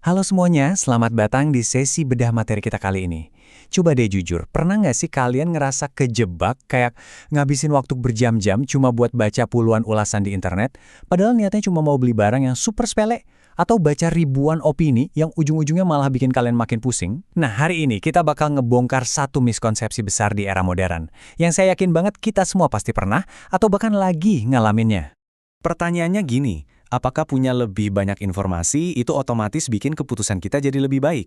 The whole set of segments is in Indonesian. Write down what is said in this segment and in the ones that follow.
Halo semuanya, selamat datang di sesi bedah materi kita kali ini. Coba deh jujur, pernah nggak sih kalian ngerasa kejebak kayak ngabisin waktu berjam-jam cuma buat baca puluhan ulasan di internet, padahal niatnya cuma mau beli barang yang super sepele? Atau baca ribuan opini yang ujung-ujungnya malah bikin kalian makin pusing? Nah, hari ini kita bakal ngebongkar satu miskonsepsi besar di era modern, yang saya yakin banget kita semua pasti pernah atau bahkan lagi ngalaminnya. Pertanyaannya gini, apakah punya lebih banyak informasi itu otomatis bikin keputusan kita jadi lebih baik?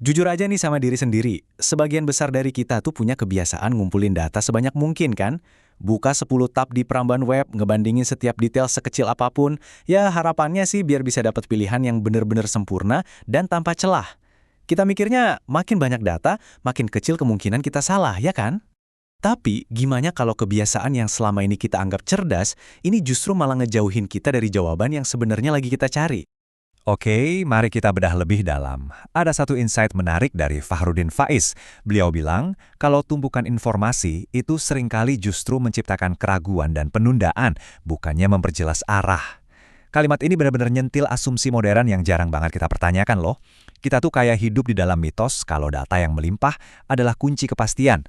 Jujur aja nih sama diri sendiri, sebagian besar dari kita tuh punya kebiasaan ngumpulin data sebanyak mungkin kan? Buka 10 tab di peramban web, ngebandingin setiap detail sekecil apapun, ya harapannya sih biar bisa dapat pilihan yang benar-benar sempurna dan tanpa celah. Kita mikirnya makin banyak data, makin kecil kemungkinan kita salah, ya kan? Tapi, gimana kalau kebiasaan yang selama ini kita anggap cerdas, ini justru malah ngejauhin kita dari jawaban yang sebenarnya lagi kita cari? Oke, mari kita bedah lebih dalam. Ada satu insight menarik dari Fahrudin Faiz. Beliau bilang, kalau tumpukan informasi itu seringkali justru menciptakan keraguan dan penundaan, bukannya memperjelas arah. Kalimat ini benar-benar nyentil asumsi modern yang jarang banget kita pertanyakan loh. Kita tuh kayak hidup di dalam mitos kalau data yang melimpah adalah kunci kepastian.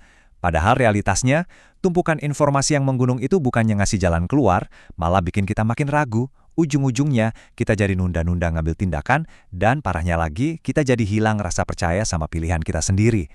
Padahal realitasnya, tumpukan informasi yang menggunung itu bukannya ngasih jalan keluar, malah bikin kita makin ragu. Ujung-ujungnya, kita jadi nunda-nunda ngambil tindakan, dan parahnya lagi, kita jadi hilang rasa percaya sama pilihan kita sendiri.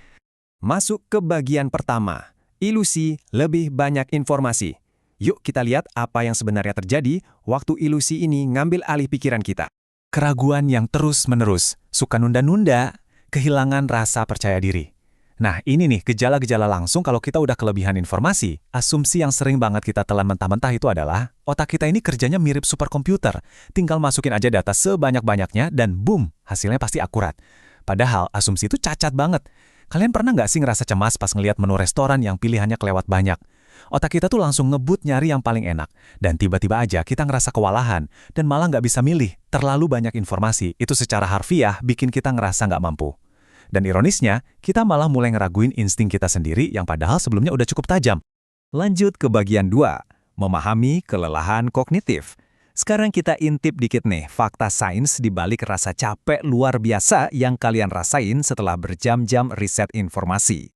Masuk ke bagian pertama, ilusi lebih banyak informasi. Yuk kita lihat apa yang sebenarnya terjadi waktu ilusi ini ngambil alih pikiran kita. Keraguan yang terus-menerus, suka nunda-nunda, kehilangan rasa percaya diri. Nah, ini nih gejala-gejala langsung kalau kita udah kelebihan informasi. Asumsi yang sering banget kita telan mentah-mentah itu adalah, otak kita ini kerjanya mirip superkomputer. Tinggal masukin aja data sebanyak-banyaknya dan boom, hasilnya pasti akurat. Padahal asumsi itu cacat banget. Kalian pernah nggak sih ngerasa cemas pas ngelihat menu restoran yang pilihannya kelewat banyak? Otak kita tuh langsung ngebut nyari yang paling enak. Dan tiba-tiba aja kita ngerasa kewalahan dan malah nggak bisa milih. Terlalu banyak informasi, itu secara harfiah bikin kita ngerasa nggak mampu. Dan ironisnya, kita malah mulai ngeraguin insting kita sendiri yang padahal sebelumnya udah cukup tajam. Lanjut ke bagian 2, memahami kelelahan kognitif. Sekarang kita intip dikit nih, fakta sains di balik rasa capek luar biasa yang kalian rasain setelah berjam-jam riset informasi.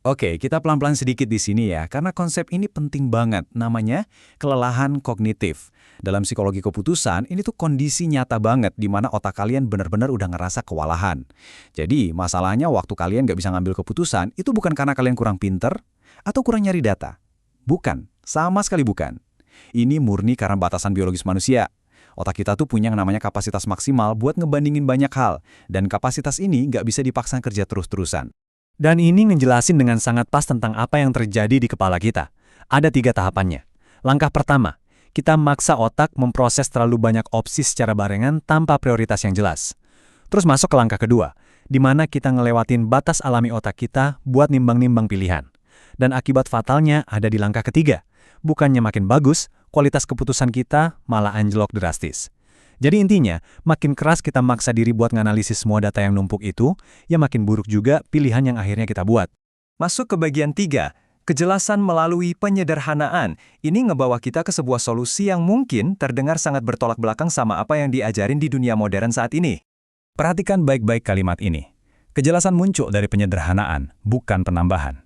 Oke, kita pelan-pelan sedikit di sini ya, karena konsep ini penting banget, namanya kelelahan kognitif. Dalam psikologi keputusan, ini tuh kondisi nyata banget di mana otak kalian benar-benar udah ngerasa kewalahan. Jadi, masalahnya waktu kalian nggak bisa ngambil keputusan, itu bukan karena kalian kurang pinter atau kurang nyari data. Bukan, sama sekali bukan. Ini murni karena batasan biologis manusia. Otak kita tuh punya yang namanya kapasitas maksimal buat ngebandingin banyak hal, dan kapasitas ini nggak bisa dipaksa kerja terus-terusan. Dan ini ngejelasin dengan sangat pas tentang apa yang terjadi di kepala kita. Ada 3 tahapannya. Langkah pertama, kita maksa otak memproses terlalu banyak opsi secara barengan tanpa prioritas yang jelas. Terus masuk ke langkah kedua, di mana kita ngelewatin batas alami otak kita buat nimbang-nimbang pilihan. Dan akibat fatalnya ada di langkah ketiga. Bukannya makin bagus, kualitas keputusan kita malah anjlok drastis. Jadi intinya, makin keras kita maksa diri buat nganalisis semua data yang numpuk itu, ya makin buruk juga pilihan yang akhirnya kita buat. Masuk ke bagian 3, kejelasan melalui penyederhanaan. Ini ngebawa kita ke sebuah solusi yang mungkin terdengar sangat bertolak belakang sama apa yang diajarin di dunia modern saat ini. Perhatikan baik-baik kalimat ini. Kejelasan muncul dari penyederhanaan, bukan penambahan.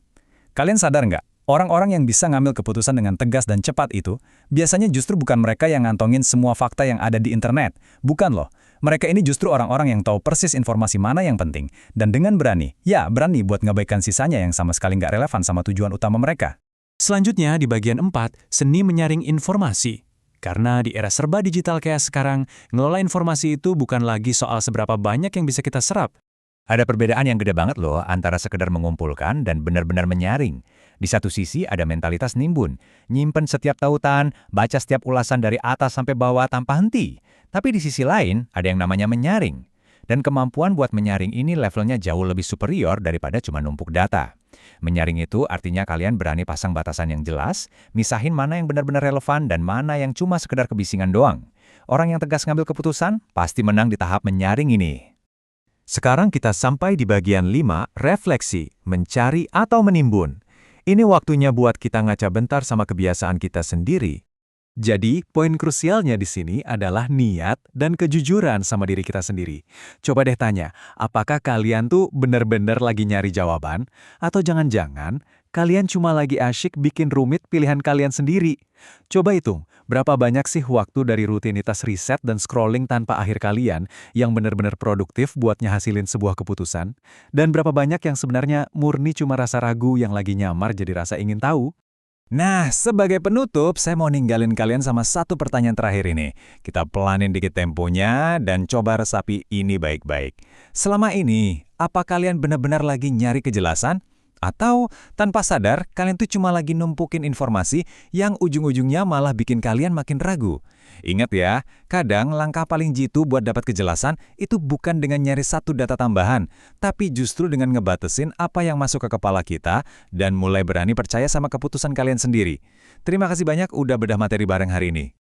Kalian sadar nggak? Orang-orang yang bisa ngambil keputusan dengan tegas dan cepat itu, biasanya justru bukan mereka yang ngantongin semua fakta yang ada di internet. Bukan loh. Mereka ini justru orang-orang yang tahu persis informasi mana yang penting. Dan dengan berani buat ngabaikan sisanya yang sama sekali nggak relevan sama tujuan utama mereka. Selanjutnya di bagian 4, seni menyaring informasi. Karena di era serba digital kayak sekarang, ngelola informasi itu bukan lagi soal seberapa banyak yang bisa kita serap. Ada perbedaan yang gede banget loh antara sekedar mengumpulkan dan benar-benar menyaring. Di satu sisi ada mentalitas nimbun, nyimpen setiap tautan, baca setiap ulasan dari atas sampai bawah tanpa henti. Tapi di sisi lain ada yang namanya menyaring. Dan kemampuan buat menyaring ini levelnya jauh lebih superior daripada cuma numpuk data. Menyaring itu artinya kalian berani pasang batasan yang jelas, misahin mana yang benar-benar relevan dan mana yang cuma sekedar kebisingan doang. Orang yang tegas ngambil keputusan pasti menang di tahap menyaring ini. Sekarang kita sampai di bagian 5, refleksi, mencari atau menimbun. Ini waktunya buat kita ngaca bentar sama kebiasaan kita sendiri. Jadi, poin krusialnya di sini adalah niat dan kejujuran sama diri kita sendiri. Coba deh tanya, apakah kalian tuh benar-benar lagi nyari jawaban? Atau jangan-jangan kalian cuma lagi asyik bikin rumit pilihan kalian sendiri? Coba hitung, berapa banyak sih waktu dari rutinitas riset dan scrolling tanpa akhir kalian yang benar-benar produktif buat ngehasilin sebuah keputusan? Dan berapa banyak yang sebenarnya murni cuma rasa ragu yang lagi nyamar jadi rasa ingin tahu? Nah, sebagai penutup, saya mau ninggalin kalian sama satu pertanyaan terakhir ini. Kita pelanin dikit temponya dan coba resapi ini baik-baik. Selama ini, apa kalian benar-benar lagi nyari kejelasan? Atau tanpa sadar, kalian tuh cuma lagi numpukin informasi yang ujung-ujungnya malah bikin kalian makin ragu? Ingat ya, kadang langkah paling jitu buat dapat kejelasan itu bukan dengan nyari satu data tambahan, tapi justru dengan ngebatesin apa yang masuk ke kepala kita dan mulai berani percaya sama keputusan kalian sendiri. Terima kasih banyak udah bedah materi bareng hari ini.